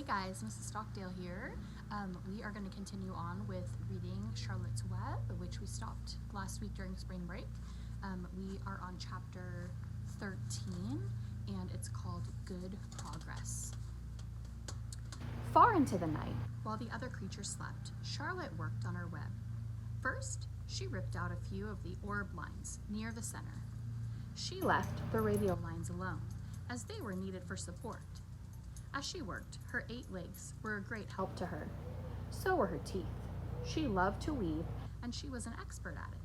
Hey guys, Mrs. Stockdale here. We are going to continue on with reading Charlotte's Web, which we stopped last week during spring break. We are on chapter 13, and it's called Good Progress. Far into the night, while the other creatures slept, Charlotte worked on her web. First, she ripped out a few of the orb lines near the center. She left the radial lines alone, as they were needed for support. As she worked, her 8 legs were a great help to her. So were her teeth. She loved to weave, and she was an expert at it.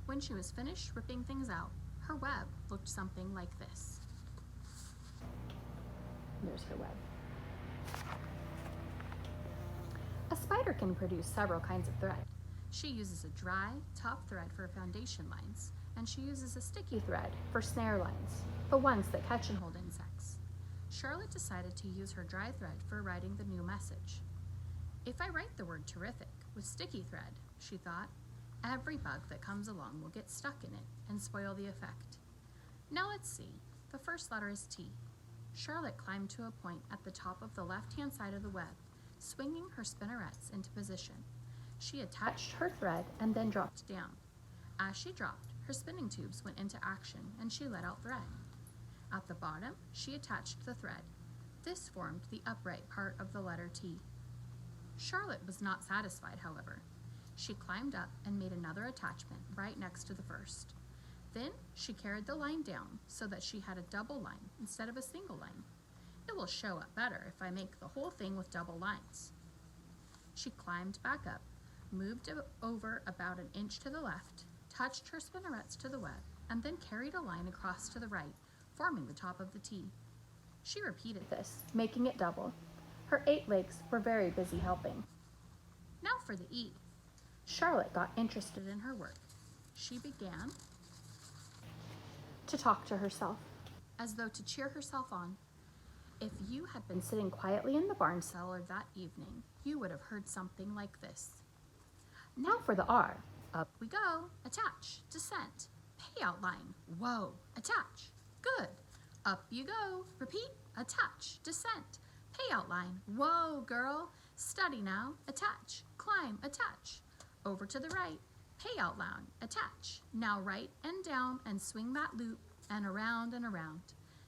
When she was finished ripping things out, her web looked something like this. There's her web. A spider can produce several kinds of thread. She uses a dry, tough thread for foundation lines, and she uses a sticky thread for snare lines, the ones that catch and hold insects. Charlotte decided to use her dry thread for writing the new message. If I write the word terrific with sticky thread, she thought, every bug that comes along will get stuck in it and spoil the effect. Now let's see. The first letter is T. Charlotte climbed to a point at the top of the left-hand side of the web, swinging her spinnerets into position. She attached her thread and then dropped down. As she dropped, her spinning tubes went into action and she let out thread. At the bottom, she attached the thread. This formed the upright part of the letter T. Charlotte was not satisfied, however. She climbed up and made another attachment right next to the first. Then she carried the line down so that she had a double line instead of a single line. It will show up better if I make the whole thing with double lines. She climbed back up, moved over about an inch to the left, touched her spinnerets to the web, and then carried a line across to the right, forming the top of the T. She repeated this, making it double. Her 8 legs were very busy helping. Now for the E. Charlotte got interested in her work. She began to talk to herself, as though to cheer herself on. If you had been sitting quietly in the barn cellar that evening, you would have heard something like this. Now for the R. Up we go, attach, descent, payout line, whoa, attach. Good. Up you go. Repeat. Attach. Descent. Payout line. Whoa, girl. Study now. Attach. Climb. Attach. Over to the right. Payout line. Attach. Now right and down and swing that loop and around and around.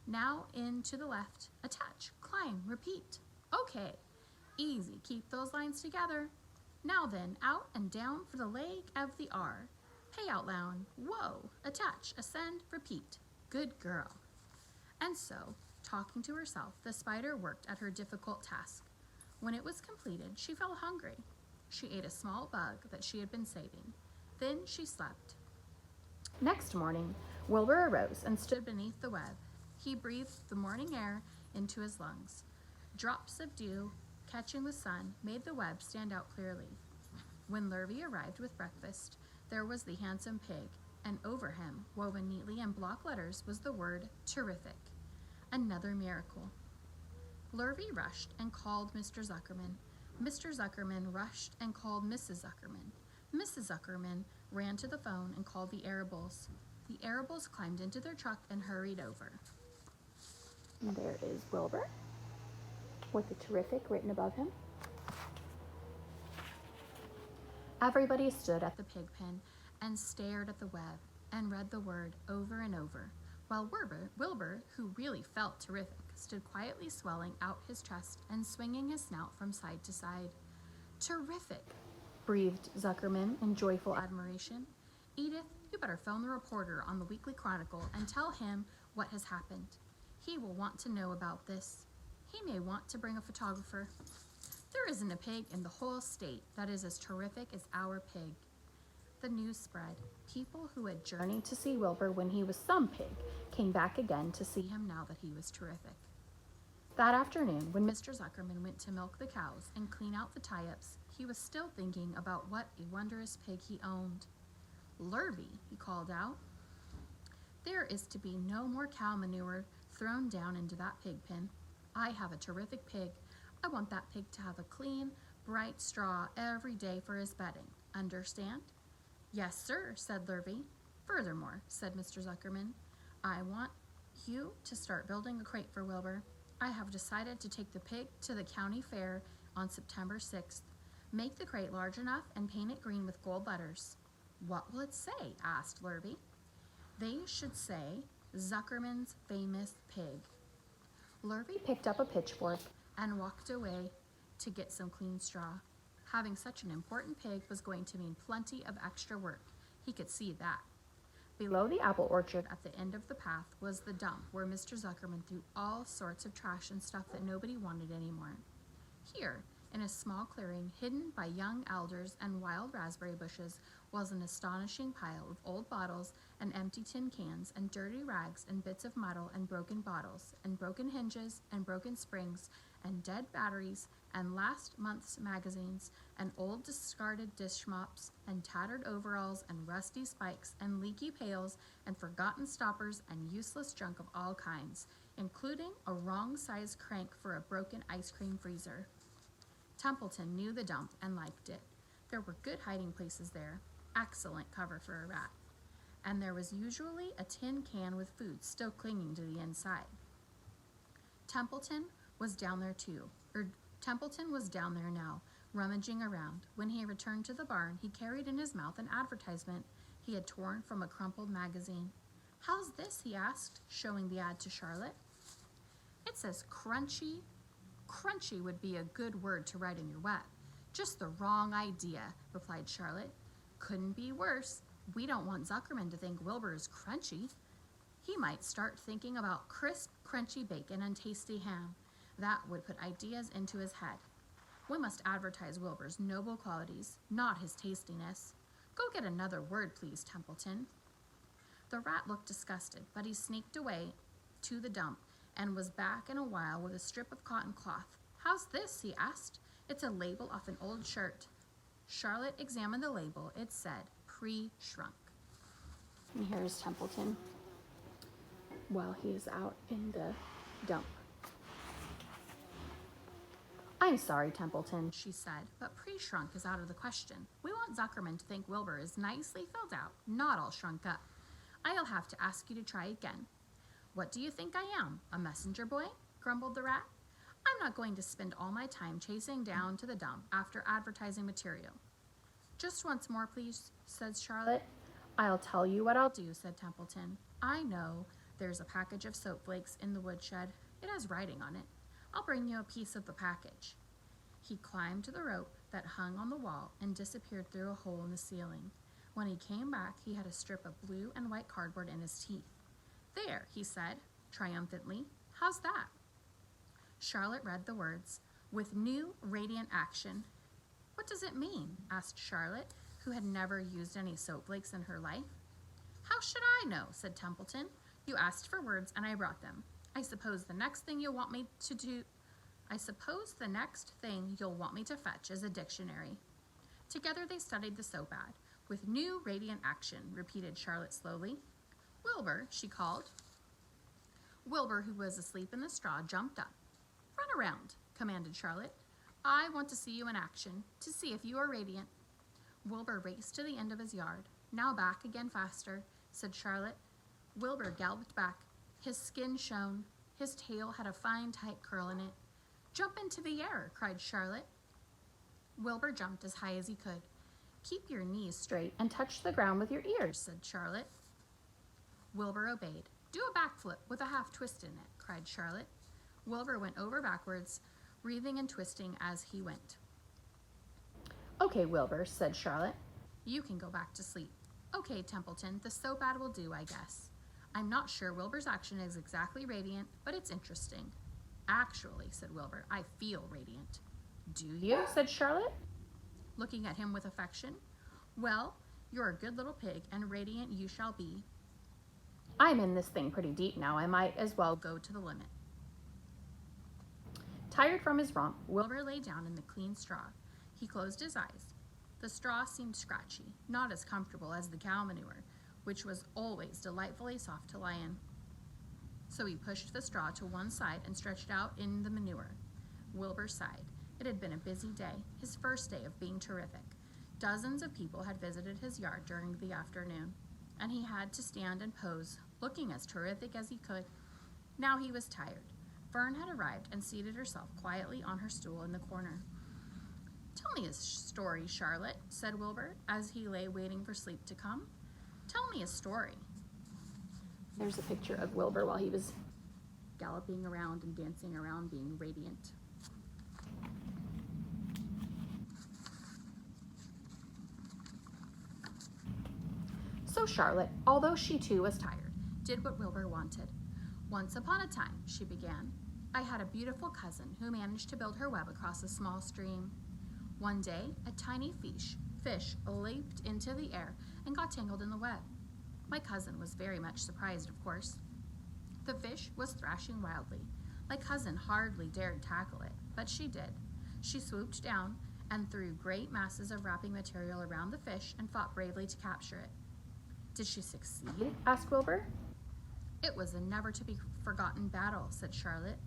Now in to the left. Attach. Climb. Repeat. Okay. Easy. Keep those lines together. Now then, out and down for the leg of the R. Payout line. Whoa. Attach. Ascend. Repeat. Good girl. And so, talking to herself, the spider worked at her difficult task. When it was completed, she felt hungry. She ate a small bug that she had been saving. Then she slept. Next morning, Wilbur arose and stood beneath the web. He breathed the morning air into his lungs. Drops of dew, catching the sun, made the web stand out clearly. When Lurvy arrived with breakfast, there was the handsome pig, and over him, woven neatly in block letters, was the word terrific. Another miracle. Lurvy rushed and called Mr. Zuckerman. Mr. Zuckerman rushed and called Mrs. Zuckerman. Mrs. Zuckerman ran to the phone and called the Arables. The Arables climbed into their truck and hurried over. And there is Wilbur, with the terrific written above him. Everybody stood at the pig pen and stared at the web and read the word over and over, while Wilbur, who really felt terrific, stood quietly swelling out his chest and swinging his snout from side to side. Terrific, breathed Zuckerman in joyful admiration. Edith, you better phone the reporter on the Weekly Chronicle and tell him what has happened. He will want to know about this. He may want to bring a photographer. There isn't a pig in the whole state that is as terrific as our pig. The news spread. People who had journeyed to see Wilbur when he was some pig came back again to see him now that he was terrific. That afternoon, when Mr. Zuckerman went to milk the cows and clean out the tie-ups, he was still thinking about what a wondrous pig he owned. Lurvy, he called out. There is to be no more cow manure thrown down into that pig pen. I have a terrific pig. I want that pig to have a clean, bright straw every day for his bedding. Understand? Yes, sir, said Lurvy. Furthermore, said Mr. Zuckerman, I want you to start building a crate for Wilbur. I have decided to take the pig to the county fair on September 6th. Make the crate large enough and paint it green with gold letters." "What will it say?" asked Lurby. "They should say, 'Zuckerman's Famous Pig.'" Lurby picked up a pitchfork and walked away to get some clean straw. Having such an important pig was going to mean plenty of extra work. He could see that. Below the apple orchard at the end of the path was the dump where Mr. Zuckerman threw all sorts of trash and stuff that nobody wanted anymore. Here, in a small clearing hidden by young alders and wild raspberry bushes, was an astonishing pile of old bottles and empty tin cans and dirty rags and bits of metal and broken bottles and broken hinges and broken springs and dead batteries and last month's magazines and old discarded dish mops and tattered overalls and rusty spikes and leaky pails and forgotten stoppers and useless junk of all kinds, including a wrong-sized crank for a broken ice cream freezer. Templeton knew the dump and liked it. There were good hiding places there, excellent cover for a rat, and there was usually a tin can with food still clinging to the inside. Templeton was down there now, rummaging around. When he returned to the barn, he carried in his mouth an advertisement he had torn from a crumpled magazine. "How's this?" he asked, showing the ad to Charlotte. "It says crunchy." "Crunchy would be a good word to write in your web." "Just the wrong idea," replied Charlotte. "Couldn't be worse. We don't want Zuckerman to think Wilbur is crunchy. He might start thinking about crisp, crunchy bacon and tasty ham. That would put ideas into his head. We must advertise Wilbur's noble qualities, not his tastiness. Go get another word, please, Templeton." The rat looked disgusted, but he sneaked away to the dump and was back in a while with a strip of cotton cloth. "How's this?" he asked. "It's a label off an old shirt." Charlotte examined the label. It said, "Pre-shrunk." And here's Templeton while he's out in the dump. "I'm sorry, Templeton," she said, "but pre-shrunk is out of the question. We want Zuckerman to think Wilbur is nicely filled out, not all shrunk up. I'll have to ask you to try again." "What do you think I am, a messenger boy?" grumbled the rat. "I'm not going to spend all my time chasing down to the dump after advertising material." "Just once more, please," said Charlotte. "I'll tell you what I'll do," said Templeton. "I know there's a package of soap flakes in the woodshed. It has writing on it. I'll bring you a piece of the package." He climbed to the rope that hung on the wall and disappeared through a hole in the ceiling. When he came back, he had a strip of blue and white cardboard in his teeth. "There," he said triumphantly. "How's that?" Charlotte read the words, "With new radiant action." "What does it mean?" asked Charlotte, who had never used any soap flakes in her life. "How should I know?" said Templeton. "You asked for words and I brought them. I suppose the next thing you'll want me to fetch is a dictionary." Together they studied the soap ad. "With new radiant action," repeated Charlotte slowly. "Wilbur," she called. Wilbur, who was asleep in the straw, jumped up. "Run around," commanded Charlotte. "I want to see you in action, to see if you are radiant." Wilbur raced to the end of his yard. "Now back again faster," said Charlotte. Wilbur galloped back. His skin shone. His tail had a fine tight curl in it. "Jump into the air," cried Charlotte. Wilbur jumped as high as he could. "Keep your knees straight and touch the ground with your ears," said Charlotte. Wilbur obeyed. "Do a backflip with a half twist in it," cried Charlotte. Wilbur went over backwards, wreathing and twisting as he went. "Okay, Wilbur," said Charlotte. "You can go back to sleep." "Okay, Templeton, the soap ad will do, I guess. I'm not sure Wilbur's action is exactly radiant, but it's interesting." "Actually," said Wilbur, "I feel radiant." "Do you?" said Charlotte, looking at him with affection. "Well, you're a good little pig, and radiant you shall be. I'm in this thing pretty deep now. I might as well go to the limit." Tired from his romp, Wilbur lay down in the clean straw. He closed his eyes. The straw seemed scratchy, not as comfortable as the cow manure, which was always delightfully soft to lie in. So he pushed the straw to one side and stretched out in the manure. Wilbur sighed. It had been a busy day, his first day of being terrific. Dozens of people had visited his yard during the afternoon, and he had to stand and pose, looking as terrific as he could. Now he was tired. Fern had arrived and seated herself quietly on her stool in the corner. "Tell me a story, Charlotte," said Wilbur, as he lay waiting for sleep to come. "Tell me a story." There's a picture of Wilbur while he was galloping around and dancing around, being radiant. So Charlotte, although she too was tired, did what Wilbur wanted. "Once upon a time," she began, "I had a beautiful cousin who managed to build her web across a small stream. One day, a tiny fish leaped into the air and got tangled in the web. My cousin was very much surprised, of course. The fish was thrashing wildly. My cousin hardly dared tackle it, but she did. She swooped down and threw great masses of wrapping material around the fish and fought bravely to capture it." "Did she succeed?" asked Wilbur. "It was a never-to-be-forgotten battle," said Charlotte.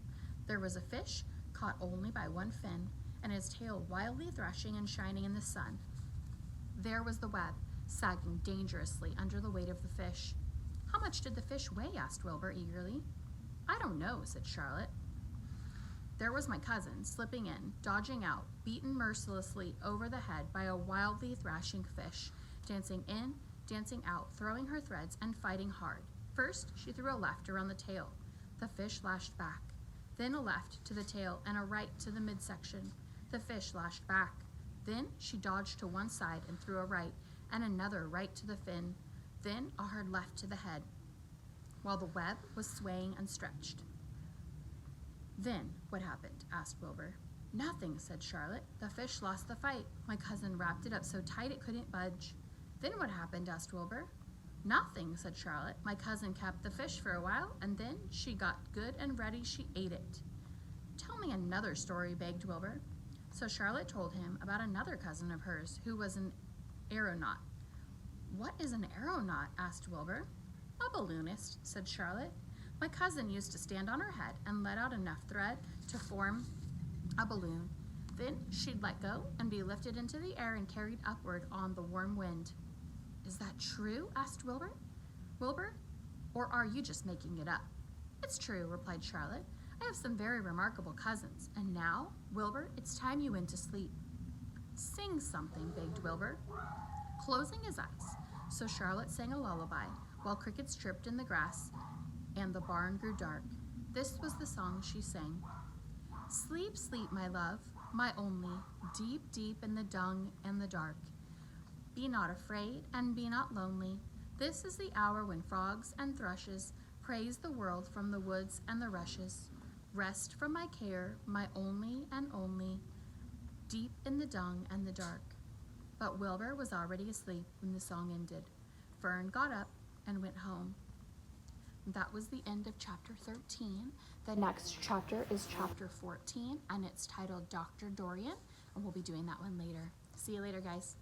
"There was a fish caught only by one fin, and his tail wildly thrashing and shining in the sun. There was the web, sagging dangerously under the weight of the fish." "How much did the fish weigh?" asked Wilbur eagerly. "I don't know," said Charlotte. "There was my cousin, slipping in, dodging out, beaten mercilessly over the head by a wildly thrashing fish, dancing in, dancing out, throwing her threads and fighting hard. First, she threw a left around the tail. The fish lashed back. Then a left to the tail and a right to the midsection. The fish lashed back. Then she dodged to one side and threw a right, and another right to the fin. Then a hard left to the head, while the web was swaying and stretched." "Then what happened?" asked Wilbur. "Nothing," said Charlotte. "The fish lost the fight. My cousin wrapped it up so tight it couldn't budge." "Then what happened?" asked Wilbur. "Nothing," said Charlotte. "My cousin kept the fish for a while, and then she got good and ready, she ate it." "Tell me another story," begged Wilbur. So Charlotte told him about another cousin of hers who was an aeronaut. "What is an aeronaut?" asked Wilbur. "A balloonist," said Charlotte. "My cousin used to stand on her head and let out enough thread to form a balloon. Then she'd let go and be lifted into the air and carried upward on the warm wind." "Is that true?" asked Wilbur. "Wilbur, or are you just making it up?" "It's true," replied Charlotte. "I have some very remarkable cousins. And now, Wilbur, it's time you went to sleep." "Sing something," begged Wilbur, closing his eyes. So Charlotte sang a lullaby, while crickets chirped in the grass and the barn grew dark. This was the song she sang. "Sleep, sleep, my love, my only, deep, deep in the dung and the dark. Be not afraid and be not lonely. This is the hour when frogs and thrushes praise the world from the woods and the rushes. Rest from my care, my only and only, deep in the dung and the dark." But Wilbur was already asleep when the song ended. Fern got up and went home. That was the end of chapter 13. The next chapter is chapter 14, and it's titled Dr. Dorian, and we'll be doing that one later. See you later, guys.